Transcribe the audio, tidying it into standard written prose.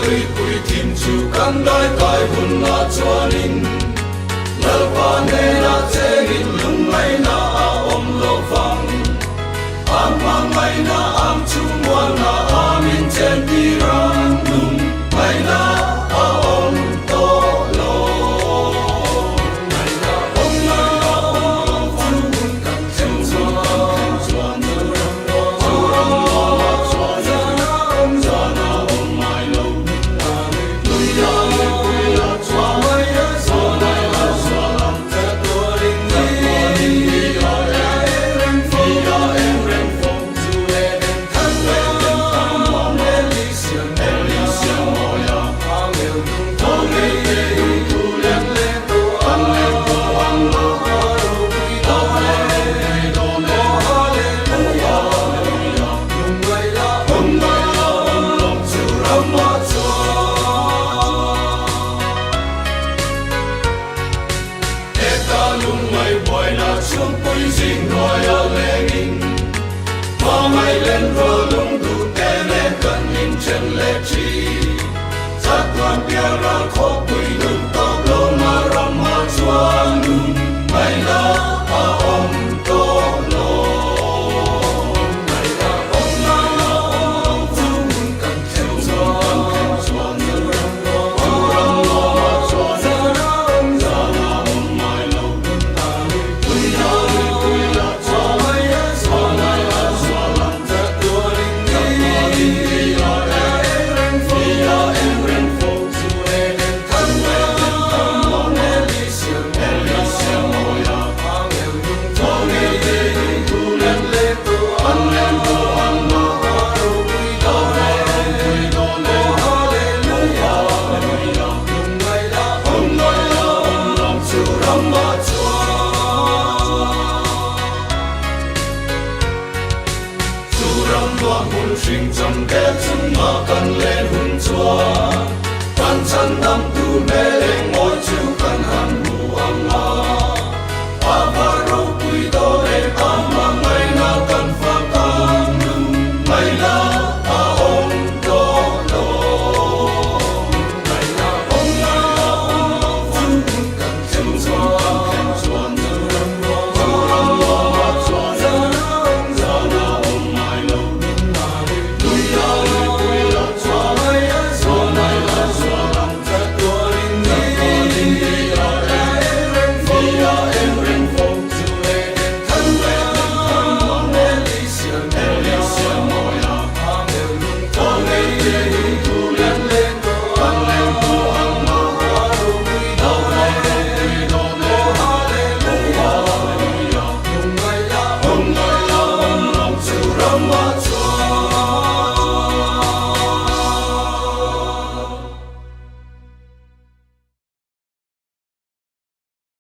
lui pui tim chu kan dai kai hun na chuanin lalpa ne na chengin lung mai na a om lo vang am mang mai na am chu muan na amin chen ti ram lung mai na a om to lo mai na om chu hun kan chen chuan nu ram lo chuan na om mai lo lui ya lui ya chuan mai ya chuan mai la chuan am te to ring ni ya em phong chu em thân em mong em li xiang mo ya ang eu tung to le tu len le to ang lo ro pi to le do le hallelujah lung mai la om long chu ram ma lung mai boy na chung pui jing noi a lengin ma mai len ro lung du te ne kan in chen le chi sa tuan pia ra kho pui